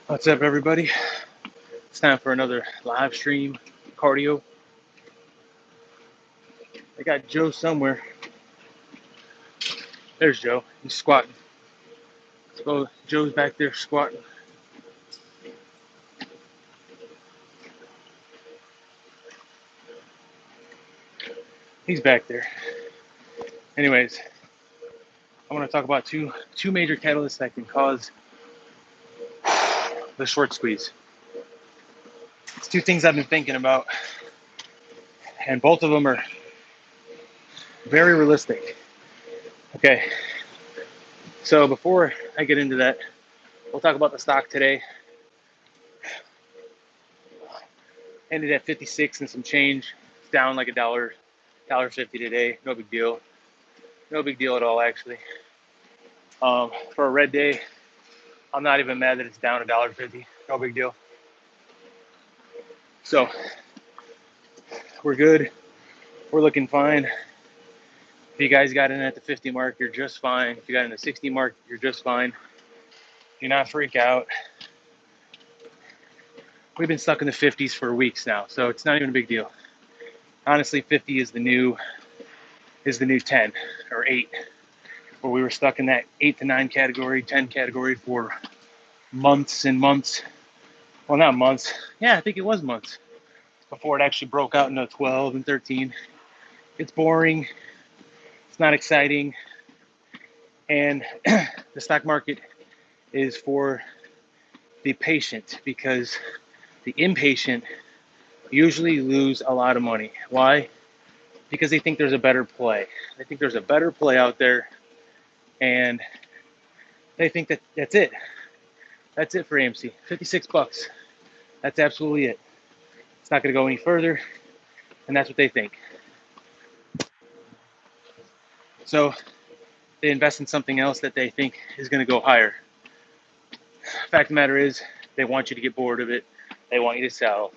What's up, everybody? It's time for another live stream cardio. I got Joe somewhere. There's Joe. He's squatting. So Joe's back there squatting. He's back there. Anyways, I want to talk about two major catalysts that can cause the short squeeze. It's two things I've been thinking about, and both of them are very realistic. Okay, so before I get into that, we'll talk about the stock today. Ended at 56 and some change. It's down like $1.50 today. No big deal. No big deal at all, actually. For a red day, I'm not even mad that it's down $1.50. No big deal. So we're good. We're looking fine. If you guys got in at the 50 mark, you're just fine. If you got in the 60 mark, you're just fine. Do not freak out. We've been stuck in the 50s for weeks now, so it's not even a big deal. Honestly, 50 is the new 10 or 8, where we were stuck in that 8 to 9 category, 10 category for months and months. Well, not months. Yeah, I think it was months before it actually broke out into 12 and 13. It's boring. It's not exciting. And the stock market is for the patient, because the impatient usually lose a lot of money. Why? Because they think there's a better play. They think there's a better play out there, and they think that that's it. That's it for AMC. 56 bucks. That's absolutely it. It's not going to go any further, and that's what they think. So they invest in something else that they think is going to go higher. Fact of the matter is, they want you to get bored of it. They want you to sell,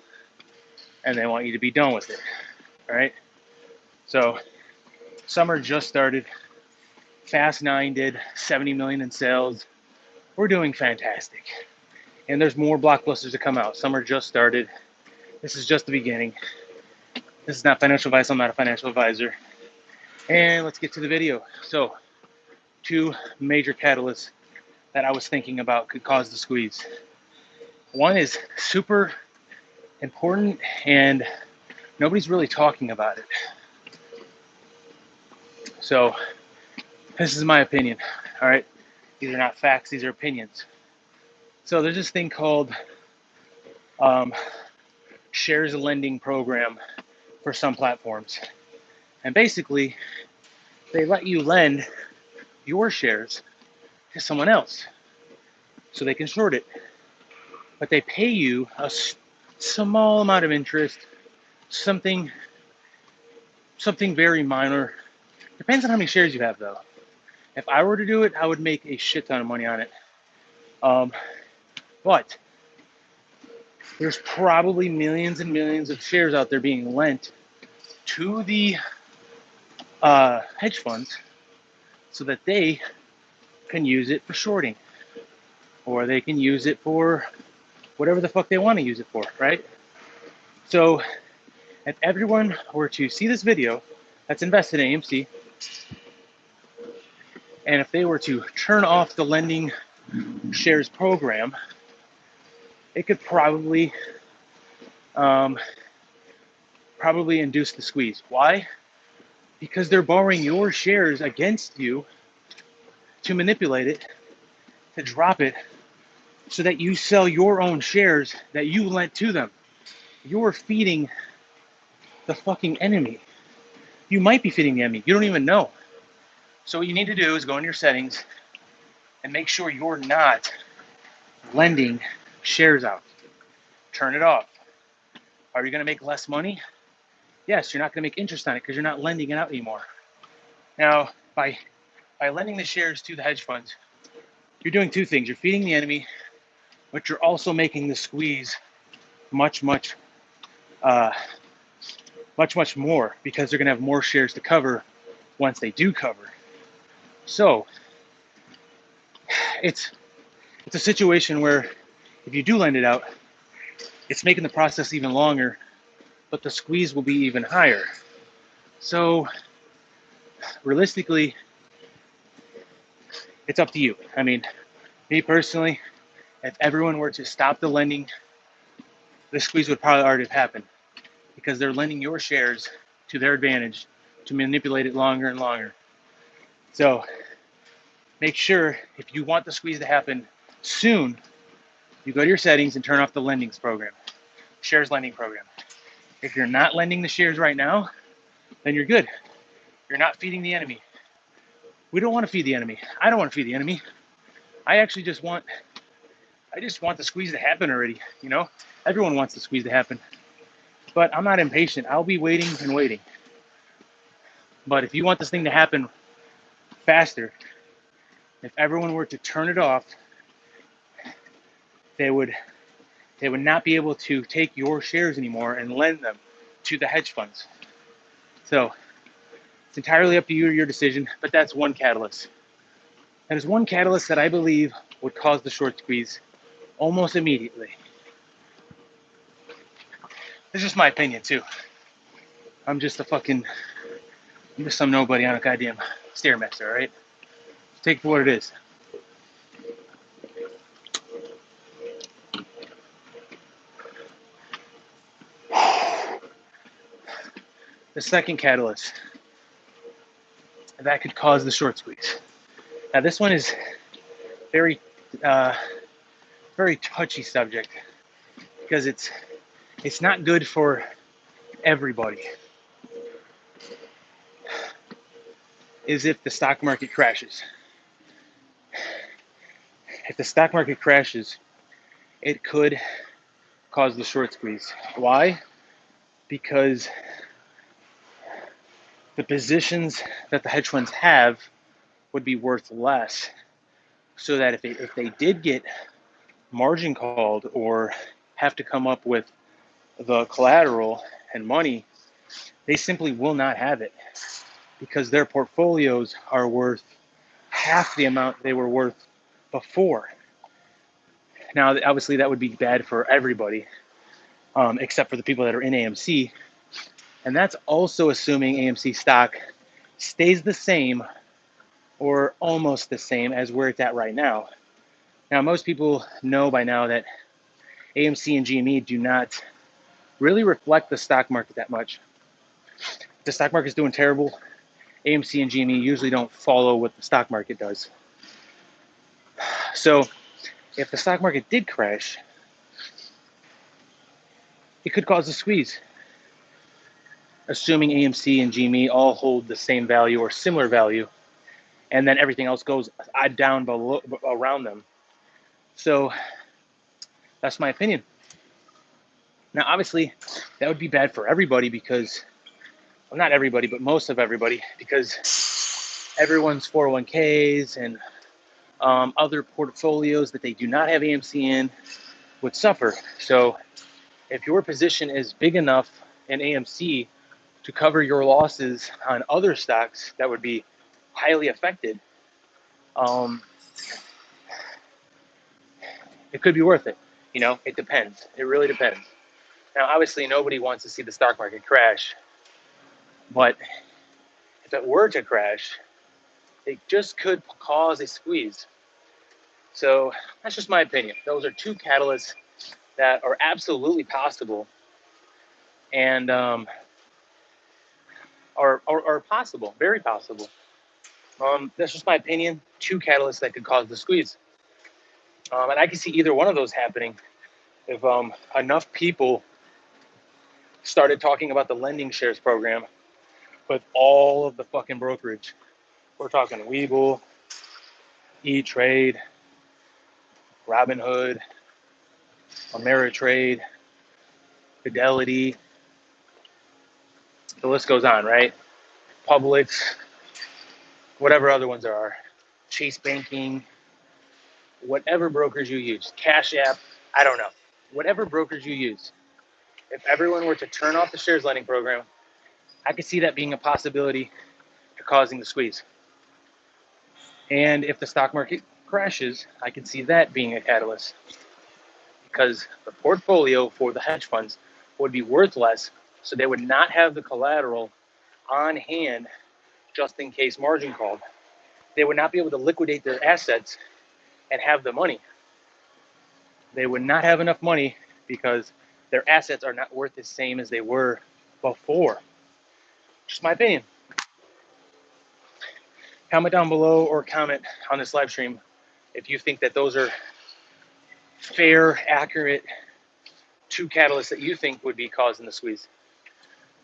and they want you to be done with it. All right. So summer just started. Fast 9 did 70 million in sales. We're doing fantastic, and there's more blockbusters to come out. Summer just started. This is just the beginning. This is not financial advice. I'm not a financial advisor. And let's get to the video. So, two major catalysts that I was thinking about could cause the squeeze. One is super important, and nobody's really talking about it. So this is my opinion. All right, these are not facts, these are opinions. So there's this thing called shares lending program for some platforms, and basically they let you lend your shares to someone else so they can short it, but they pay you a small amount of interest, something very minor. Depends on how many shares you have, though. If I were to do it, I would make a shit ton of money on it. But there's probably millions and millions of shares out there being lent to the hedge funds so that they can use it for shorting, or they can use it for whatever the fuck they want to use it for, right? So if everyone were to see this video that's invested in AMC, and if they were to turn off the lending shares program, it could probably induce the squeeze. Why? Because they're borrowing your shares against you to manipulate it, to drop it, so that you sell your own shares that you lent to them. You're feeding the fucking enemy. You might be feeding the enemy. You don't even know. So what you need to do is go in your settings and make sure you're not lending shares out. Turn it off. Are you going to make less money? Yes, you're not going to make interest on it because you're not lending it out anymore. Now, by lending the shares to the hedge funds, you're doing two things. You're feeding the enemy, but you're also making the squeeze much more, because they're going to have more shares to cover once they do cover. So it's a situation where if you do lend it out, it's making the process even longer, but the squeeze will be even higher. So realistically, it's up to you. I mean, me personally, if everyone were to stop the lending, the squeeze would probably already have happened because they're lending your shares to their advantage to manipulate it longer and longer. So make sure if you want the squeeze to happen soon, you go to your settings and turn off the lendings program, shares lending program. If you're not lending the shares right now, then you're good. You're not feeding the enemy. We don't want to feed the enemy. I don't want to feed the enemy. I just want the squeeze to happen already, you know? Everyone wants the squeeze to happen. But I'm not impatient. I'll be waiting and waiting. But if you want this thing to happen faster, if everyone were to turn it off, they would not be able to take your shares anymore and lend them to the hedge funds. So it's entirely up to you or your decision, but that's one catalyst. That is one catalyst that I believe would cause the short squeeze almost immediately. This is just my opinion too. I'm just some nobody on a goddamn Stairmaster, all right? Take it for what it is. The second catalyst that could cause the short squeeze. Now this one is very, very touchy subject because it's not good for everybody. Is if the stock market crashes. If the stock market crashes, it could cause the short squeeze. Why? Because the positions that the hedge funds have would be worth less. So that if they did get margin called or have to come up with the collateral and money, they simply will not have it because their portfolios are worth half the amount they were worth before. Now, obviously, that would be bad for everybody, except for the people that are in AMC. And that's also assuming AMC stock stays the same or almost the same as where it's at right now. Now, most people know by now that AMC and GME do not really reflect the stock market that much. If the stock market is doing terrible, AMC and GME usually don't follow what the stock market does. So if the stock market did crash, it could cause a squeeze, assuming AMC and GME all hold the same value or similar value, and then everything else goes down below, around them. So that's my opinion. Now, obviously, that would be bad for everybody because, well, not everybody, but most of everybody, because everyone's 401ks and other portfolios that they do not have AMC in would suffer. So if your position is big enough in AMC to cover your losses on other stocks that would be highly affected, it could be worth it. You know, it depends. It really depends. Now, obviously, nobody wants to see the stock market crash, but if it were to crash, it just could cause a squeeze. So that's just my opinion. Those are two catalysts that are absolutely possible and are possible, very possible. That's just my opinion. Two catalysts that could cause the squeeze. And I can see either one of those happening if enough people started talking about the lending shares program with all of the fucking brokerage. We're talking Webull, E-Trade, Robinhood, Ameritrade, Fidelity. The list goes on, right? Publix, whatever other ones there are. Chase Banking, whatever brokers you use. Cash App, I don't know. Whatever brokers you use. If everyone were to turn off the shares lending program, I could see that being a possibility to causing the squeeze. And if the stock market crashes, I could see that being a catalyst. because the portfolio for the hedge funds would be worth less. So they would not have the collateral on hand just in case margin called. They would not be able to liquidate their assets and have the money. They would not have enough money because their assets are not worth the same as they were before. Just my opinion. Comment down below or comment on this live stream if you think that those are fair, accurate, two catalysts that you think would be causing the squeeze.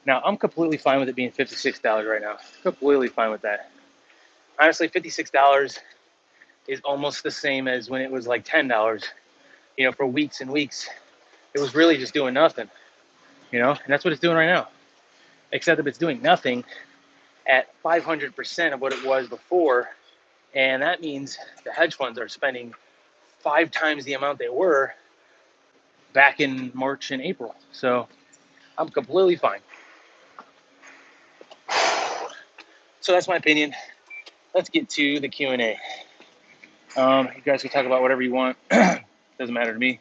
Now, I'm completely fine with it being $56 right now. Completely fine with that. Honestly, $56 is almost the same as when it was like $10. You know, for weeks and weeks, it was really just doing nothing. You know, and that's what it's doing right now. Except that it's doing nothing at 500% of what it was before. And that means the hedge funds are spending 5 times the amount they were back in March and April. So I'm completely fine. So that's my opinion. Let's get to the Q&A. You guys can talk about whatever you want. Doesn't matter to me.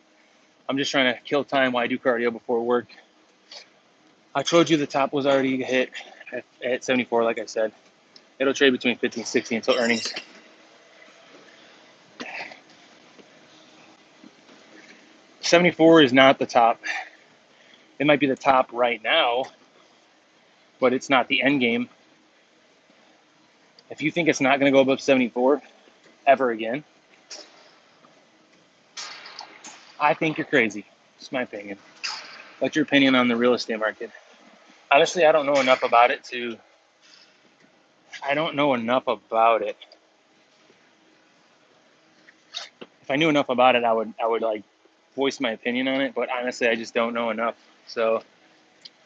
I'm just trying to kill time while I do cardio before work. I told you the top was already hit at 74, like I said. It'll trade between 50 and 60 until earnings. $74 is not the top. It might be the top right now, but it's not the end game. If you think it's not going to go above 74 ever again, I think you're crazy. It's my opinion. What's your opinion on the real estate market? Honestly, I don't know enough about it. If I knew enough about it, I would like voice my opinion on it. But honestly, I just don't know enough. So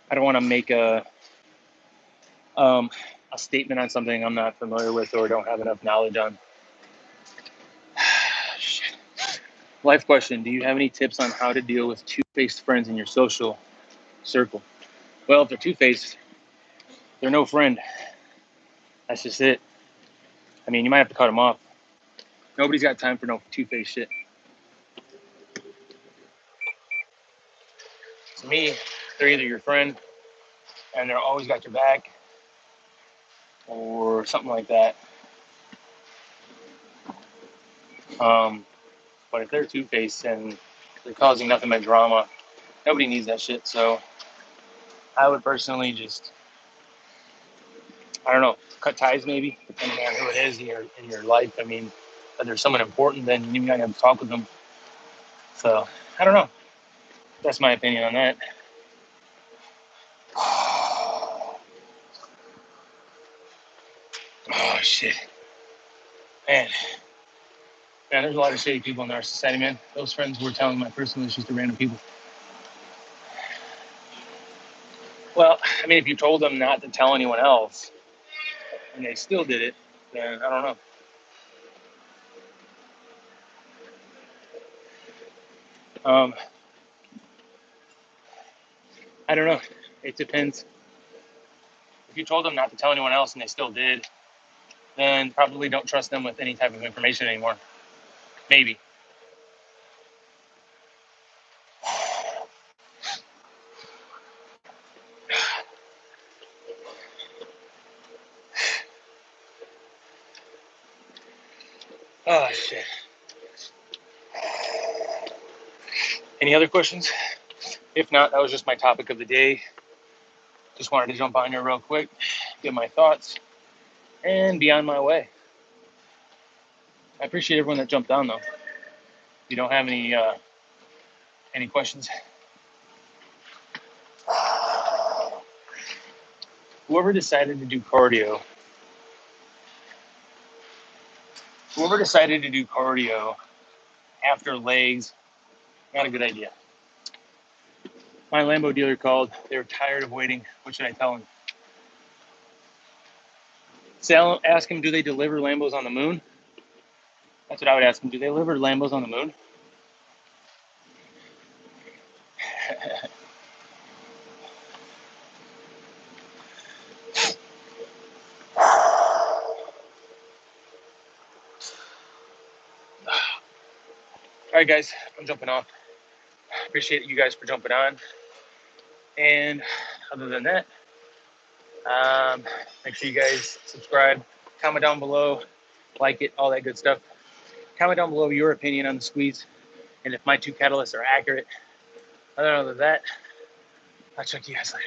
I don't want to make a statement on something I'm not familiar with or don't have enough knowledge on. Life question: do you have any tips on how to deal with two-faced friends in your social circle? Well, if they're two-faced, they're no friend. That's just it. I mean, you might have to cut them off. Nobody's got time for no two-faced shit. To me, they're either your friend and they're always got your back or something like that. But if they're two-faced and they're causing nothing but drama, nobody needs that shit. So I would personally just, I don't know, cut ties maybe, depending on who it is in your life. I mean, if there's someone important, then you might have to talk with them. So I don't know. That's my opinion on that. Oh shit, man, there's a lot of shady people in our society, man. Those friends were telling my personal issues to random people. Well, I mean, if you told them not to tell anyone else and they still did it, then I don't know. I don't know. It depends. If you told them not to tell anyone else and they still did, then probably don't trust them with any type of information anymore. Maybe. Oh, shit. Any other questions? If not, that was just my topic of the day. Just wanted to jump on here real quick, get my thoughts, and be on my way. I appreciate everyone that jumped on, though. If you don't have any questions, whoever decided to do cardio after legs, not a good idea. My Lambo dealer called. They were tired of waiting. What should I tell him? Ask him, do they deliver Lambos on the moon? That's what I would ask him. Do they deliver Lambos on the moon? All right, guys, I'm jumping off. Appreciate you guys for jumping on. And other than that, make sure you guys subscribe, comment down below, like it, all that good stuff. Comment down below your opinion on the squeeze and if my two catalysts are accurate. Other than that, I'll check you guys later.